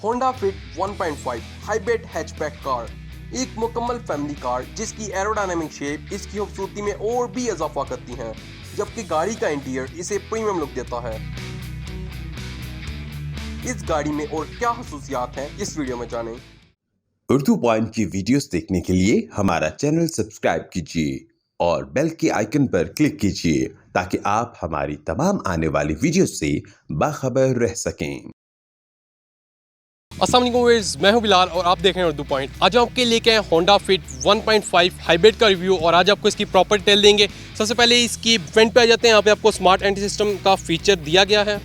Honda fit 1.5 hybrid hatchback car, एक मुकम्मल family car जिसकी एरोडायनामिक शेप इसकी खूबसूरती में और भी इजाफा करती हैं, जबकि गाड़ी का इंटीरियर इसे प्रीमियम लुक देता है। इस गाड़ी में और क्या खसूसियात हैं इस वीडियो में जानें। उर्दू पॉइंट की वीडियोस देखने के लिए हमारा चैनल सब्सक्राइब कीजिए और बेल के आइकन पर क्लिक कीजिए ताकि आप हमारी तमाम आने वाली वीडियो से बाखबर रह सकें। अस्सलाम वालेकुम व्यूअर्स, मैं हूं बिलाल और आप देख रहे हैं उर्दू पॉइंट। आज हम आपके लेके आए होंडा फिट 1.5 हाइब्रिड का रिव्यू और आज आपको इसकी प्रॉपर डिटेल देंगे। सबसे पहले इसकी फ्रंट पे आ जाते हैं। यहाँ पे आपको स्मार्ट एंटी सिस्टम का फीचर दिया गया है।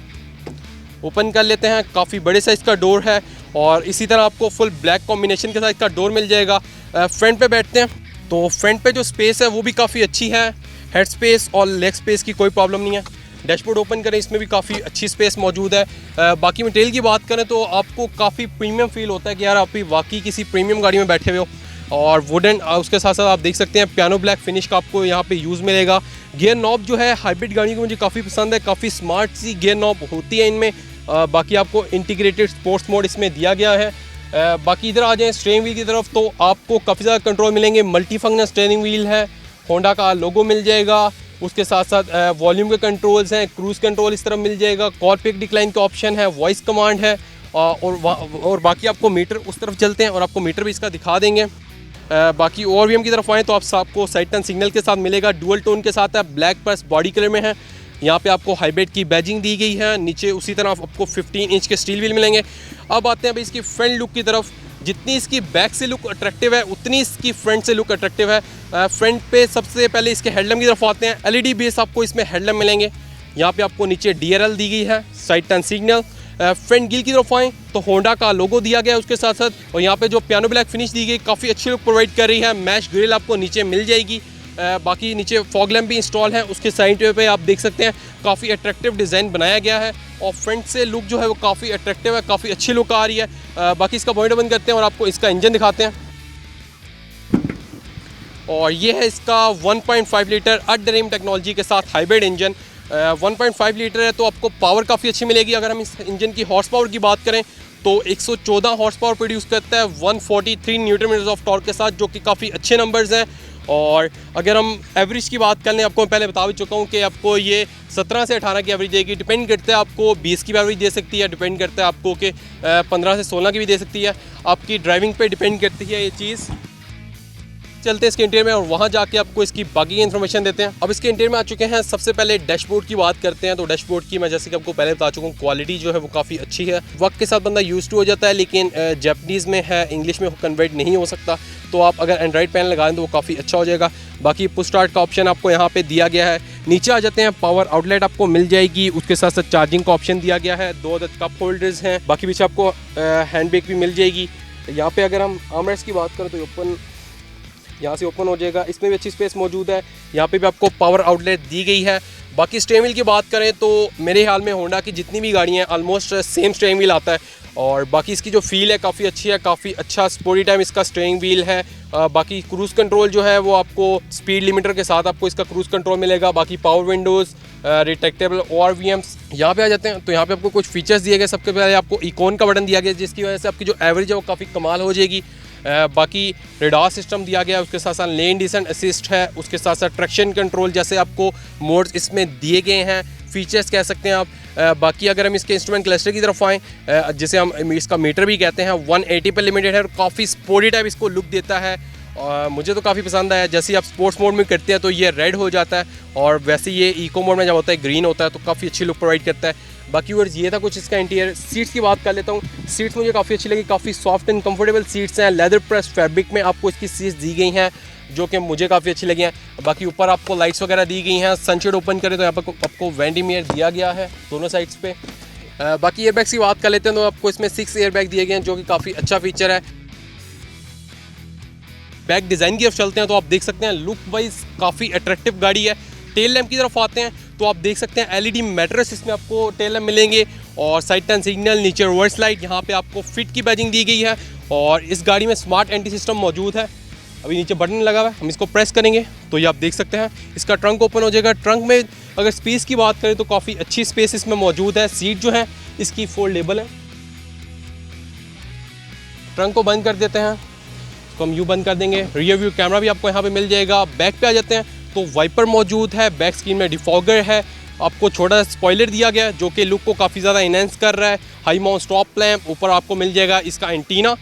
ओपन कर लेते हैं, काफ़ी बड़े साइज़ का डोर है और इसी तरह आपको फुल ब्लैक कॉम्बिनेशन के साथ का डोर मिल जाएगा। फ्रंट पे बैठते हैं तो फ्रंट पे जो स्पेस है वो भी काफ़ी अच्छी है। हेड स्पेस और लेग स्पेस की कोई प्रॉब्लम नहीं है। डैशबोर्ड ओपन करें, इसमें भी काफ़ी अच्छी स्पेस मौजूद है। बाकी मटेरियल की बात करें तो आपको काफ़ी प्रीमियम फील होता है कि यार आप भी वाकई किसी प्रीमियम गाड़ी में बैठे हुए हो। और वुडन उसके साथ साथ आप देख सकते हैं पियानो ब्लैक फिनिश का आपको यहाँ पे यूज़ मिलेगा। गियर नॉब जो है हाइब्रिड गाड़ी की मुझे काफ़ी पसंद है, काफ़ी स्मार्ट सी गियर नॉब होती है इनमें। बाकी आपको इंटीग्रेटेड स्पोर्ट्स मोड इसमें दिया गया है। बाकी इधर आ जाएँ स्टीयरिंग व्हील की तरफ तो आपको काफ़ी ज़्यादा कंट्रोल मिलेंगे। मल्टी फंक्शनल स्टीयरिंग व्हील है, होंडा का लोगो मिल जाएगा। उसके साथ साथ वॉल्यूम के कंट्रोल्स हैं, क्रूज़ कंट्रोल इस तरफ मिल जाएगा। कॉल पिक डिक्लाइन का ऑप्शन है, वॉइस कमांड है और बाकी आपको मीटर उस तरफ चलते हैं और आपको मीटर भी इसका दिखा देंगे। बाकी ORVM की तरफ आएँ तो आपको साइड टर्न सिग्नल के साथ मिलेगा। डुअल टोन के साथ है, ब्लैक प्लस बॉडी कलर में है। यहाँ पे आपको हाइब्रिड की बैजिंग दी गई है। नीचे उसी तरह आपको 15 इंच के स्टील व्हील मिलेंगे। अब आते हैं भाई इसकी फ्रंट लुक की तरफ। जितनी इसकी बैक से लुक अट्रैक्टिव है उतनी इसकी फ्रंट से लुक अट्रैक्टिव है। फ्रंट पे सबसे पहले इसके हेडलैम्प की तरफ आते हैं। LED बेस आपको इसमें हेडलैम्प मिलेंगे। यहाँ पे आपको नीचे DRL दी गई है, side turn signal. Front grille की तरफ आएँ तो होंडा का लोगो दिया गया है उसके साथ साथ। और यहाँ पे जो पियानो ब्लैक फिनिश दी गई काफ़ी अच्छी लुक प्रोवाइड कर रही है। मैश ग्रिल आपको नीचे मिल जाएगी। बाकी नीचे फॉग लैम्प भी इंस्टॉल है। उसके साइड पे आप देख सकते हैं काफ़ी अट्रैक्टिव डिज़ाइन बनाया गया है और फ्रंट से लुक जो है वो काफ़ी अट्रैक्टिव है, काफ़ी अच्छी लुक आ रही है। बाकी इसका पॉइंट बंद करते हैं और आपको इसका इंजन दिखाते हैं। और ये है इसका 1.5 लीटर अडरेम टेक्नोलॉजी के साथ हाइब्रिड इंजन। 1.5 लीटर है तो आपको पावर काफ़ी अच्छी मिलेगी। अगर हम इस इंजन की हॉर्स पावर की बात करें तो 114 हॉर्स पावर प्रोड्यूस करता है 143 न्यूटन मीटर्स ऑफ टॉर्क के साथ, जो कि काफ़ी अच्छे नंबर्स हैं। और अगर हम एवरेज की बात कर लें, आपको मैं पहले बता भी चुका हूँ कि आपको ये 17 से 18 की एवरेज देगी। डिपेंड करता है, आपको 20 की भी एवरेज दे सकती है। डिपेंड करता है आपको कि 15 से 16 की भी दे सकती है। आपकी ड्राइविंग पे डिपेंड करती है ये चीज़। चलते हैं इसके इंटीरियर में और वहाँ जाके आपको इसकी बाकी इन्फॉर्मेशन देते हैं। अब इसके इंटीरियर में आ चुके हैं। सबसे पहले डैशबोर्ड की बात करते हैं तो डैशबोर्ड की मैं जैसे कि आपको पहले बता चुका हूँ क्वालिटी जो है वो काफ़ी अच्छी है। वक्त के साथ बंदा यूज़ टू हो जाता है, लेकिन जापानीज़ में है, इंग्लिश में कन्वर्ट नहीं हो सकता। तो आप अगर एंड्रॉइड पैनल लगाएं तो वो काफ़ी अच्छा हो जाएगा। बाकी पुश स्टार्ट का ऑप्शन आपको यहाँ पे दिया गया है। नीचे आ जाते हैं, पावर आउटलेट आपको मिल जाएगी। उसके साथ साथ चार्जिंग का ऑप्शन दिया गया है। 2 अदद कप होल्डर्स हैं। बाकी पीछे आपको हैंड ब्रेक भी मिल जाएगी। यहाँ पे अगर हम आर्मरेस्ट की बात करें तो ओपन, यहाँ से ओपन हो जाएगा। इसमें भी अच्छी स्पेस मौजूद है। यहाँ पे भी आपको पावर आउटलेट दी गई है। बाकी स्टीयरिंग व्हील की बात करें तो मेरे ख्याल में होंडा की जितनी भी गाड़ियाँ हैं ऑलमोस्ट सेम स्टीयरिंग व्हील आता है। और बाकी इसकी जो फील है काफ़ी अच्छी है, काफ़ी अच्छा स्पोर्टी टाइम इसका स्टीयरिंग व्हील है। बाकी क्रूज़ कंट्रोल जो है वो आपको स्पीड लिमिटर के साथ आपको इसका क्रूज़ कंट्रोल मिलेगा। बाकी पावर विंडोज़, रिट्रैक्टेबल ORVMs। यहाँ पे आ जाते हैं तो यहाँ पे आपको कुछ फीचर्स दिए गए। सबसे पहले आपको इकोन का बटन दिया गया जिसकी वजह से आपकी जो एवरेज है वो काफ़ी कमाल हो जाएगी। बाकी रेडार सिस्टम दिया गया है, उसके साथ साथ लेन डिसेंट असिस्ट है। उसके साथ साथ ट्रैक्शन कंट्रोल जैसे आपको मोड्स इसमें दिए गए हैं, फीचर्स कह सकते हैं आप। बाकी अगर हम इसके इंस्ट्रूमेंट क्लस्टर की तरफ आएँ, जिसे हम इसका मीटर भी कहते हैं, 180 पर लिमिटेड है और काफ़ी स्पोर्टी टाइप इसको लुक देता है। मुझे तो काफ़ी पसंद आया। जैसे ही आप स्पोर्ट्स मोड में करते हैं तो ये रेड हो जाता है और वैसे ये इको मोड में जब होता है ग्रीन होता है, तो काफ़ी अच्छी लुक प्रोवाइड करता है। बाकी वर्स ये था कुछ इसका इंटीरियर। सीट्स की बात कर लेता हूँ। सीट्स मुझे काफ़ी अच्छी लगी, काफ़ी सॉफ्ट एंड कंफर्टेबल सीट्स हैं। लेदर प्रेस फैब्रिक में आपको इसकी सीट्स दी गई हैं जो कि मुझे काफ़ी अच्छी लगी हैं। बाकी ऊपर आपको लाइट्स वगैरह दी गई हैं। सनशेड ओपन करें तो यहाँ पर आपको वेंटिमियर दिया गया है दोनों साइड्स पे। बाकी एयरबैग्स की बात कर लेते हैं तो आपको इसमें 6 एयरबैग दिए गए हैं जो कि काफ़ी अच्छा फीचर है। बैक डिज़ाइन की तरफ चलते हैं तो आप देख सकते हैं लुक वाइज काफ़ी अट्रैक्टिव गाड़ी है। टेल लैम्प की तरफ आते हैं तो आप देख सकते हैं LED मैट्रेस इसमें आपको टेल लैम्प मिलेंगे और साइड टर्न सिग्नल, नीचे रिवर्स लाइट। यहाँ पे आपको फिट की बैजिंग दी गई है और इस गाड़ी में स्मार्ट एंटी सिस्टम मौजूद है। अभी नीचे बटन लगा हुआ है, हम इसको प्रेस करेंगे तो ये आप देख सकते हैं इसका ट्रंक ओपन हो जाएगा। ट्रंक में अगर स्पेस की बात करें तो काफ़ी अच्छी स्पेस इसमें मौजूद है। सीट जो है इसकी फोल्डेबल है। ट्रंक को बंद कर देते हैं, इसको हम यूँ बंद कर देंगे। रियर व्यू कैमरा भी आपको यहाँ पे मिल जाएगा। बैक पे आ जाते हैं तो वाइपर मौजूद है, बैक स्क्रीन में डिफॉगर है, आपको छोटा स्पॉइलर दिया गया है जो कि लुक को काफ़ी ज़्यादा इनहेंस कर रहा है। हाई माउंट स्टॉप लैंप, ऊपर आपको मिल जाएगा इसका एंटीना,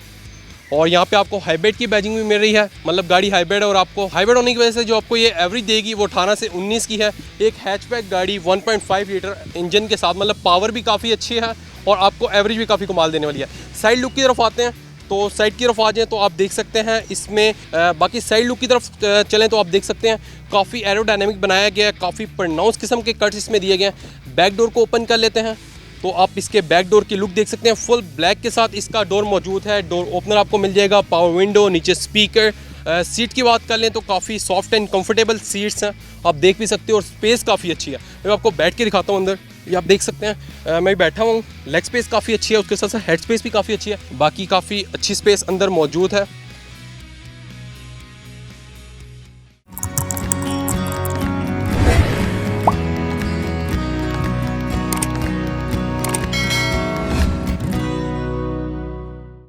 और यहाँ पे आपको हाइब्रिड की बैजिंग भी मिल रही है, मतलब गाड़ी हाइब्रिड है और आपको हाइब्रिड होने की वजह से जो आपको ये एवरेज देगी वो 18 से 19 की है। एक हैचबैक गाड़ी 1.5 लीटर इंजन के साथ, मतलब पावर भी काफ़ी अच्छी है और आपको एवरेज भी काफ़ी कमाल देने वाली है। साइड लुक की तरफ आते हैं तो साइड की तरफ आ जाएँ तो आप देख सकते हैं इसमें बाकी साइड लुक की तरफ चलें तो आप देख सकते हैं काफ़ी एरोडायनेमिक बनाया गया है, काफ़ी प्रोनाउंस किस्म के कट्स इसमें दिए गए हैं। बैक डोर को ओपन कर लेते हैं तो आप इसके बैक डोर की लुक देख सकते हैं, फुल ब्लैक के साथ इसका डोर मौजूद है। डोर ओपनर आपको मिल जाएगा, पावर विंडो, नीचे स्पीकर। सीट की बात कर लें तो काफ़ी सॉफ्ट एंड कंफर्टेबल सीट्स हैं, आप देख भी सकते हो, और स्पेस काफ़ी अच्छी है। मैं आपको बैठ के दिखाता हूँ अंदर, ये आप देख सकते हैं मैं बैठा हूँ, लेग स्पेस काफ़ी अच्छी है, उसके साथ साथ हेड स्पेस भी काफ़ी अच्छी है, बाकी काफ़ी अच्छी स्पेस अंदर मौजूद है।